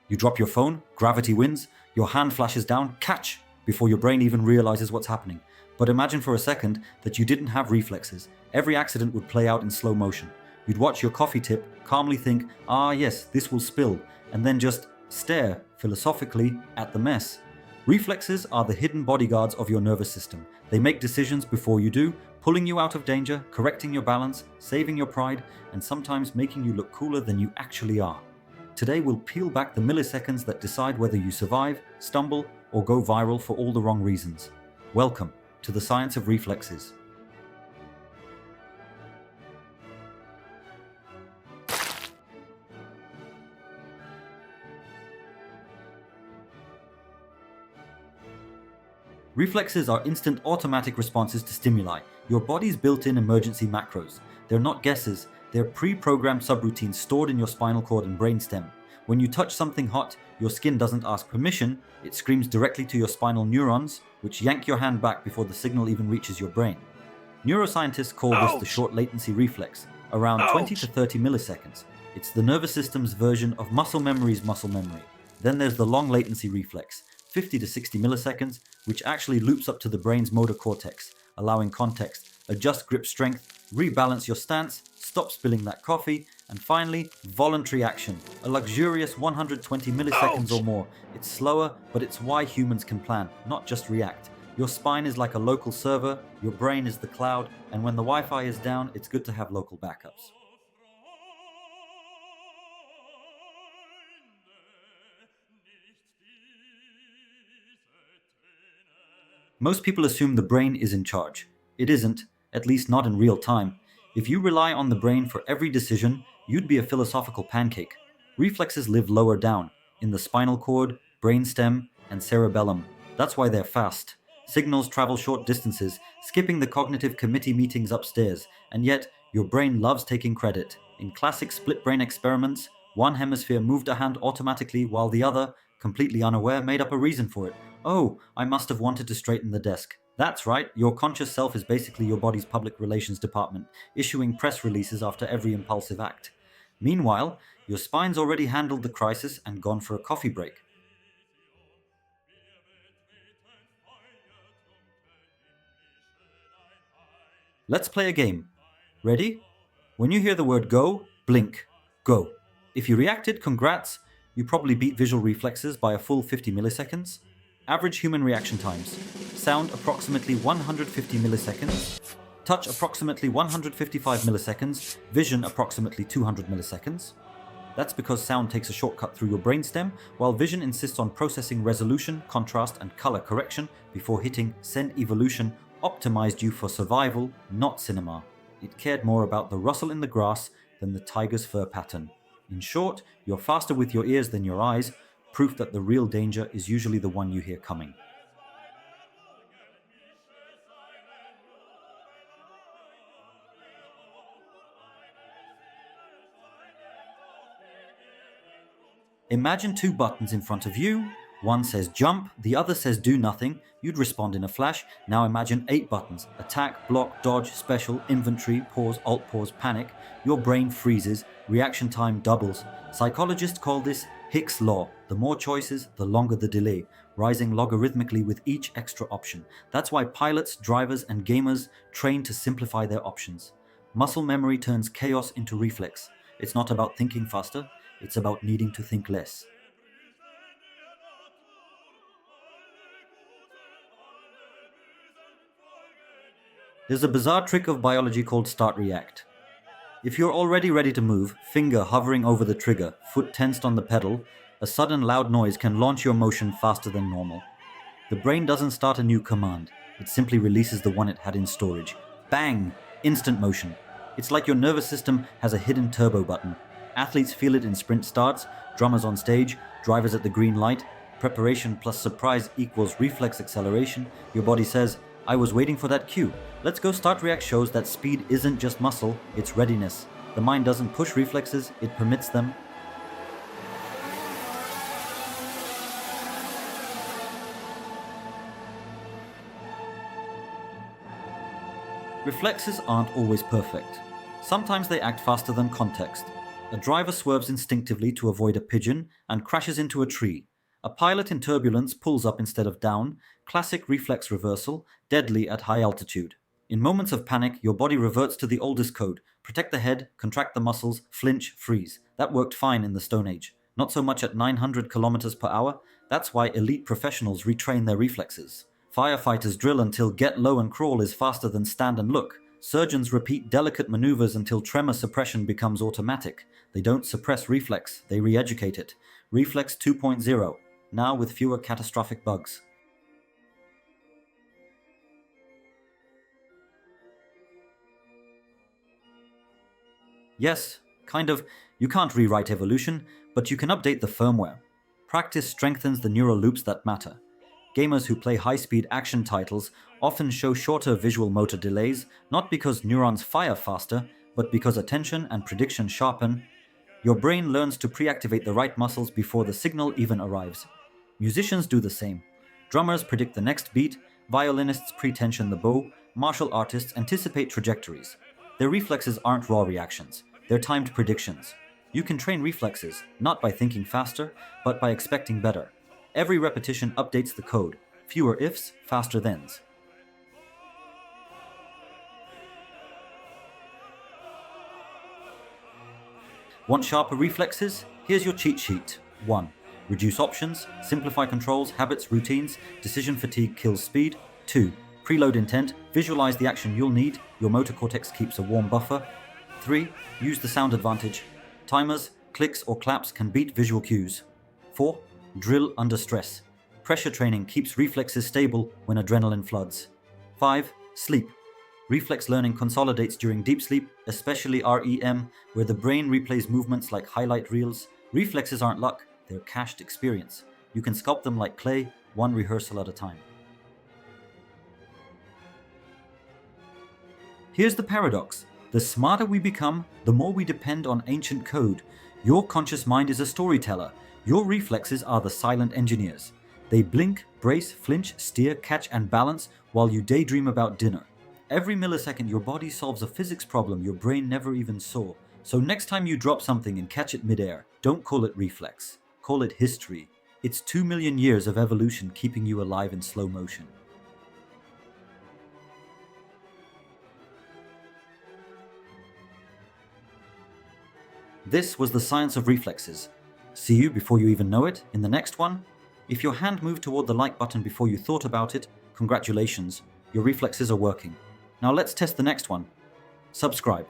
You drop your phone, gravity wins, your hand flashes down, catch, before your brain even realizes what's happening. But imagine for a second that you didn't have reflexes. Every accident would play out in slow motion. You'd watch your coffee tip, calmly think, ah yes, this will spill, and then just stare, philosophically, at the mess. Reflexes are the hidden bodyguards of your nervous system. They make decisions before you do, pulling you out of danger, correcting your balance, saving your pride, and sometimes making you look cooler than you actually are. Today we'll peel back the milliseconds that decide whether you survive, stumble, or go viral for all the wrong reasons. Welcome to the science of reflexes. Reflexes are instant automatic responses to stimuli, your body's built-in emergency macros. They're not guesses, they're pre-programmed subroutines stored in your spinal cord and brainstem. When you touch something hot, your skin doesn't ask permission, it screams directly to your spinal neurons, which yank your hand back before the signal even reaches your brain. Neuroscientists call this the short latency reflex, around 20 to 30 milliseconds. It's the nervous system's version of muscle memory's muscle memory. Then there's the long latency reflex, 50 to 60 milliseconds, which actually loops up to the brain's motor cortex, allowing context, adjust grip strength, rebalance your stance, stop spilling that coffee, and finally, voluntary action, a luxurious 120 milliseconds or more. It's slower, but it's why humans can plan, not just react. Your spine is like a local server, your brain is the cloud, and when the Wi-Fi is down, it's good to have local backups. Most people assume the brain is in charge. It isn't, at least not in real time. If you rely on the brain for every decision, you'd be a philosophical pancake. Reflexes live lower down, in the spinal cord, brainstem, and cerebellum. That's why they're fast. Signals travel short distances, skipping the cognitive committee meetings upstairs, and yet your brain loves taking credit. In classic split brain experiments, one hemisphere moved a hand automatically while the other, completely unaware, made up a reason for it. Oh, I must have wanted to straighten the desk. That's right, your conscious self is basically your body's public relations department, issuing press releases after every impulsive act. Meanwhile, your spine's already handled the crisis and gone for a coffee break. Let's play a game. Ready? When you hear the word go, blink. Go. If you reacted, congrats. You probably beat visual reflexes by a full 50 milliseconds. Average human reaction times. Sound approximately 150 milliseconds. Touch approximately 155 milliseconds. Vision approximately 200 milliseconds. That's because sound takes a shortcut through your brainstem, while vision insists on processing resolution, contrast, and color correction before hitting send evolution, optimized you for survival, not cinema. It cared more about the rustle in the grass than the tiger's fur pattern. In short, you're faster with your ears than your eyes, proof that the real danger is usually the one you hear coming. Imagine two buttons in front of you. One says jump, the other says do nothing. You'd respond in a flash. Now imagine 8 buttons: attack, block, dodge, special, inventory, pause, alt pause, panic. Your brain freezes, reaction time doubles. Psychologists call this Hick's law. The more choices, the longer the delay, rising logarithmically with each extra option. That's why pilots, drivers, and gamers train to simplify their options. Muscle memory turns chaos into reflex. It's not about thinking faster, it's about needing to think less. There's a bizarre trick of biology called start-react. If you're already ready to move, finger hovering over the trigger, foot tensed on the pedal, a sudden loud noise can launch your motion faster than normal. The brain doesn't start a new command, it simply releases the one it had in storage. Bang! Instant motion. It's like your nervous system has a hidden turbo button. Athletes feel it in sprint starts, drummers on stage, drivers at the green light. Preparation plus surprise equals reflex acceleration. Your body says, I was waiting for that cue. Let's Go Start React shows that speed isn't just muscle, it's readiness. The mind doesn't push reflexes, it permits them. Reflexes aren't always perfect. Sometimes they act faster than context. A driver swerves instinctively to avoid a pigeon and crashes into a tree. A pilot in turbulence pulls up instead of down, classic reflex reversal, deadly at high altitude. In moments of panic, your body reverts to the oldest code. Protect the head, contract the muscles, flinch, freeze. That worked fine in the Stone Age. Not so much at 900 kilometers per hour. That's why elite professionals retrain their reflexes. Firefighters drill until get low and crawl is faster than stand and look. Surgeons repeat delicate maneuvers until tremor suppression becomes automatic. They don't suppress reflex, they re-educate it. Reflex 2.0, now with fewer catastrophic bugs. Yes, kind of. You can't rewrite evolution, but you can update the firmware. Practice strengthens the neural loops that matter. Gamers who play high-speed action titles often show shorter visual motor delays, not because neurons fire faster, but because attention and prediction sharpen. Your brain learns to pre-activate the right muscles before the signal even arrives. Musicians do the same. Drummers predict the next beat, violinists pre-tension the bow, martial artists anticipate trajectories. Their reflexes aren't raw reactions, they're timed predictions. You can train reflexes, not by thinking faster, but by expecting better. Every repetition updates the code. Fewer ifs, faster thens. Want sharper reflexes? Here's your cheat sheet. 1. Reduce options, simplify controls, habits, routines, decision fatigue kills speed. 2. Preload intent, visualize the action you'll need, your motor cortex keeps a warm buffer. 3. Use the sound advantage. Timers, clicks or claps can beat visual cues. 4. Drill under stress. Pressure training keeps reflexes stable when adrenaline floods. 5. Sleep. Reflex learning consolidates during deep sleep, especially REM, where the brain replays movements like highlight reels. Reflexes aren't luck, they're cached experience. You can sculpt them like clay, one rehearsal at a time. Here's the paradox. The smarter we become, the more we depend on ancient code. Your conscious mind is a storyteller. Your reflexes are the silent engineers. They blink, brace, flinch, steer, catch, and balance while you daydream about dinner. Every millisecond, your body solves a physics problem your brain never even saw. So next time you drop something and catch it midair, don't call it reflex. Call it history. It's 2 million years of evolution keeping you alive in slow motion. This was the science of reflexes. See you before you even know it in the next one. If your hand moved toward the like button before you thought about it, congratulations, your reflexes are working. Now let's test the next one. Subscribe.